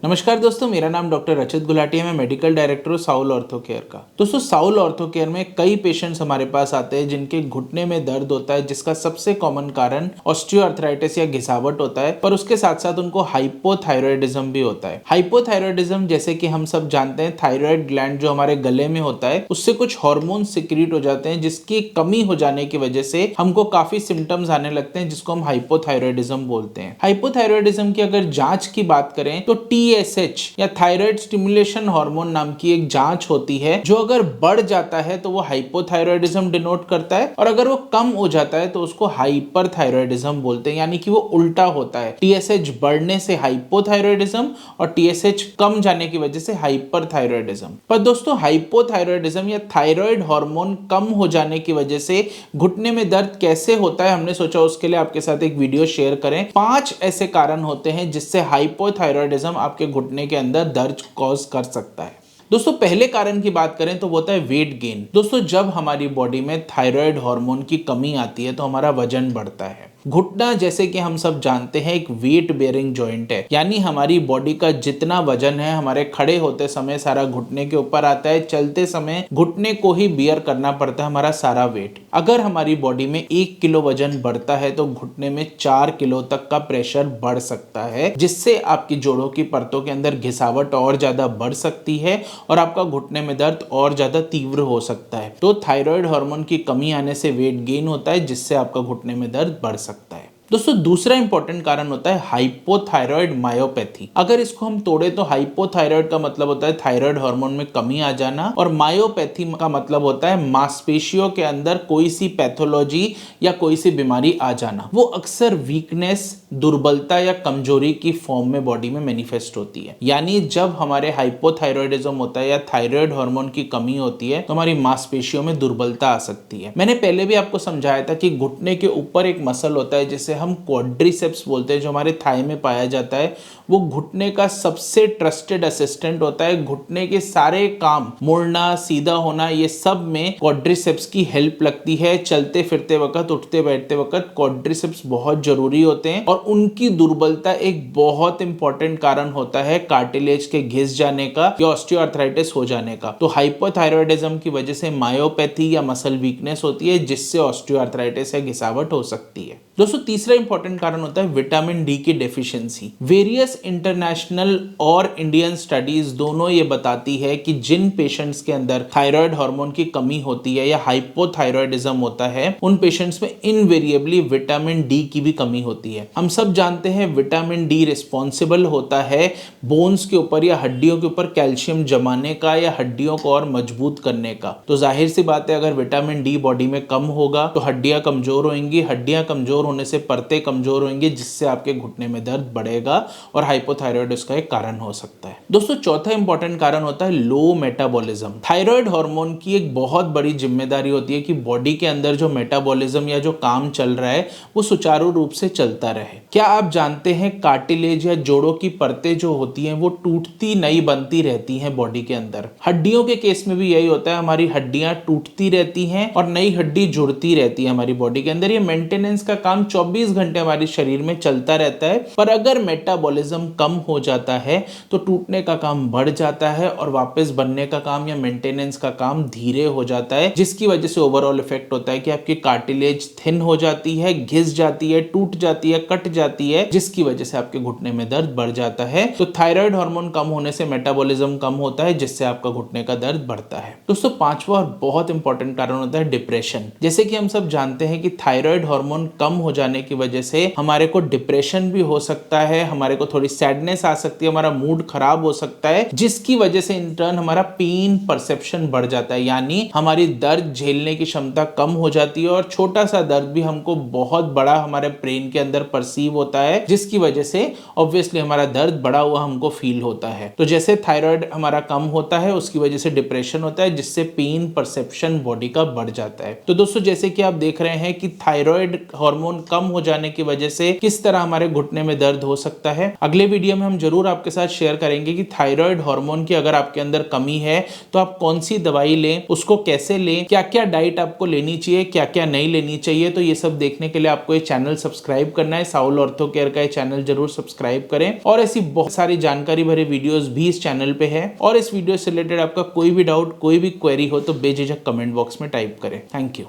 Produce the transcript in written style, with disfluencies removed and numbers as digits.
नमस्कार दोस्तों, मेरा नाम डॉक्टर रचित गुलाटी है। मैं मेडिकल डायरेक्टर हूँ साउल ऑर्थो केयर का। दोस्तों, साउल ऑर्थो केयर में कई पेशेंट्स हमारे पास आते हैं जिनके घुटने में दर्द होता है, जिसका सबसे कॉमन कारण ऑस्टियोआर्थराइटिस या घिसावट होता है, पर उसके साथ साथ उनको हाइपोथायरॉयडिज्म भी होता है। हाइपोथायरॉयडिज्म, जैसे कि हम सब जानते हैं, थायराइड ग्लैंड जो हमारे गले में होता है उससे कुछ हार्मोन सिक्रीट हो जाते हैं, जिसकी कमी हो जाने की वजह से हमको काफी सिम्टम्स आने लगते हैं, जिसको हम हाइपोथायरॉयडिज्म बोलते हैं। हाइपोथायरॉयडिज्म की अगर जांच की बात करें तो TSH या थायराइड स्टिमुलेशन हार्मोन नाम की एक जांच होती है, जो अगर बढ़ जाता है तो वो हाइपोथायरॉयडिज्म डिनोट करता है, और अगर वो कम हो जाता है तो उसको हाइपरथायरॉयडिज्म बोलते हैं, यानी कि वो उल्टा होता है। TSH बढ़ने से हाइपोथायरॉयडिज्म और TSH कम जाने की वजह से हाइपरथायरॉयडिज्म। पर दोस्तों, हाइपोथायरॉयडिज्म या थायराइड हार्मोन कम हो जाने की वजह से घुटने में दर्द कैसे होता है, हमने सोचा उसके लिए आपके साथ एक वीडियो शेयर करें। 5 ऐसे कारण होते हैं जिससे हाइपोथायरॉयडिज्म आपके घुटने के अंदर दर्द कॉज कर सकता है। दोस्तों, पहले कारण की बात करें तो वो होता है वेट गेन। दोस्तों, जब हमारी बॉडी में थायराइड हार्मोन की कमी आती है तो हमारा वजन बढ़ता है। घुटना, जैसे कि हम सब जानते हैं, एक वेट बेयरिंग जॉइंट है, यानी हमारी बॉडी का जितना वजन है हमारे खड़े होते समय सारा घुटने के ऊपर आता है, चलते समय घुटने को ही बियर करना पड़ता है हमारा सारा वेट। अगर हमारी बॉडी में 1 किलो वजन बढ़ता है तो घुटने में 4 किलो तक का प्रेशर बढ़ सकता है, जिससे आपकी जोड़ों की परतों के अंदर घिसावट और ज्यादा बढ़ सकती है और आपका घुटने में दर्द और ज्यादा तीव्र हो सकता है। तो थायराइड हार्मोन की कमी आने से वेट गेन होता है, जिससे आपका घुटने में दर्द बढ़ सकता है। दोस्तों, दूसरा इंपॉर्टेंट कारण होता है हाइपोथायरॉइड मायोपैथी। अगर इसको हम तोड़े तो हाइपोथायरॉइड का मतलब होता है थायराइड हार्मोन में कमी आ जाना, और मायोपैथी का मतलब होता है मांसपेशियों के अंदर कोई सी पैथोलॉजी या कोई सी बीमारी आ जाना। वो अक्सर वीकनेस, दुर्बलता या कमजोरी की फॉर्म में बॉडी में मैनिफेस्ट होती है। यानी जब हमारे हाइपोथायरॉयडिज्म होता है या थायराइड हार्मोन की कमी होती है तो हमारी मांसपेशियों में दुर्बलता आ सकती है। मैंने पहले भी आपको समझाया था कि घुटने के ऊपर एक मसल होता है जिसे हम क्वाड्रिसेप्स बोलते हैं, जो हमारे थाई में पाया जाता है। वो घुटने का सबसे ट्रस्टेड असिस्टेंट होता है। घुटने के सारे काम, मुड़ना, सीधा होना, ये सब में क्वाड्रिसेप्स की हेल्प लगती है। चलते फिरते वक्त, उठते बैठते वक्त क्वाड्रिसेप्स बहुत जरूरी होते हैं, और उनकी दुर्बलता एक बहुत इंपॉर्टेंट कारण होता है कार्टिलेज के घिस जाने का या ऑस्टियोआर्थराइटिस हो जाने का। तो हाइपोथायरॉयडिज्म की वजह से मायोपैथी या मसल वीकनेस होती है, जिससे ऑस्टियोआर्थराइटिस या घिसावट हो सकती है। दोस्तों, तीसरा इंपॉर्टेंट कारण होता है विटामिन डी की डेफिशिएंसी। वेरियस इंटरनेशनल और इंडियन स्टडीज दोनों ये बताती है कि जिन पेशेंट्स के अंदर थायराइड हार्मोन की कमी होती है या हाइपोथायरॉयडिज्म होता है, उन पेशेंट्स में इनवेरिएबली विटामिन डी की भी कमी होती है। हम सब जानते हैं विटामिन डी रिस्पॉन्सिबल होता है बोन्स के ऊपर या हड्डियों के ऊपर कैल्शियम जमाने का या हड्डियों को और मजबूत करने का। तो जाहिर सी बात है, अगर विटामिन डी बॉडी में कम होगा तो हड्डियां कमजोर होंगी, हड्डियां कमजोर होने से परतें कमजोर होंगी, जिससे आपके घुटने में दर्द बढ़ेगा और हाइपोथायरॉयड उसका एक कारण हो सकता है। दोस्तों, चौथा इंपॉर्टेंट कारण होता है लो मेटाबॉलिज्म। थायराइड हार्मोन की एक बहुत बड़ी जिम्मेदारी होती है कि बॉडी के अंदर जो मेटाबॉलिज्म या जो काम चल रहा है वो सुचारू रूप से चलता रहे। क्या आप जानते हैं, कार्टिलेज या जोड़ों की परतें जो होती हैं वो टूटती नहीं बनती रहती हैं बॉडी के अंदर। हड्डियों के केस में भी यही होता है, हमारी हड्डियां टूटती रहती हैं और नई हड्डी जुड़ती रहती है हमारी बॉडी के अंदर। ये मेंटेनेंस का काम 24 घंटे हमारे शरीर में चलता रहता है। पर अगर मेटाबॉलिज्म कम हो जाता है तो टूटने का काम बढ़ जाता है और वापस बनने का काम या मेंटेनेंस का काम धीरे हो जाता है, जिसकी वजह से ओवरऑल इफेक्ट होता है कि आपकी कार्टिलेज थिन हो जाती है, घिस जाती है, टूट जाती है, कट जाती है, जिसकी वजह से आपके घुटने में दर्द बढ़ जाता है। तो थायराइड हार्मोन कम होने से मेटाबॉलिज्म कम होता है, जिससे आपका घुटने का दर्द बढ़ता है। दोस्तों, पांचवा और बहुत इंपॉर्टेंट कारण होता है डिप्रेशन। जैसे कि हम सब जानते हैं कि थायराइड हार्मोन कम हो जाने की वजह से हमारे को डिप्रेशन भी हो सकता है, हमारे को थोड़ी सैडनेस आ सकती है, हमारा मूड खराब हो सकता है, जिसकी वजह से इन टर्न हमारा पेन परसेप्शन बढ़ जाता है, यानी हमारी दर्द झेलने की क्षमता कम हो जाती है, और छोटा सा दर्द भी हमको बहुत बड़ा हमारे ब्रेन के अंदर परसीव होता है, जिसकी वजह से ऑब्वियसली हमारा दर्द बढ़ा हुआ हमको फील होता है। तो जैसे थायराइड हमारा कम होता है, उसकी वजह से डिप्रेशन होता है, जिससे पेन परसेप्शन बॉडी का बढ़ जाता है। तो दोस्तों, जैसे कि आप देख रहे हैं कि थायराइड हार्मोन कम हो जाने की वजह से किस तरह हमारे घुटने में दर्द हो सकता है। अगले वीडियो में हम जरूर आपके साथ शेयर करेंगे कि थायराइड हार्मोन की अगर आपके अंदर कमी है तो आप कौन सी दवाई लें, उसको कैसे लें, क्या क्या डाइट आपको लेनी चाहिए, क्या क्या नहीं लेनी चाहिए। तो ये सब देखने के लिए आपको ये चैनल सब्सक्राइब करना है, साउल ऑर्थो केयर का ये चैनल जरूर सब्सक्राइब करें और ऐसी बहुत सारी जानकारी भरे वीडियोस भी इस चैनल पे है। और इस वीडियो से रिलेटेड आपका कोई भी डाउट, कोई भी क्वेरी हो तो बेझिझक कमेंट बॉक्स में टाइप करें। Thank you.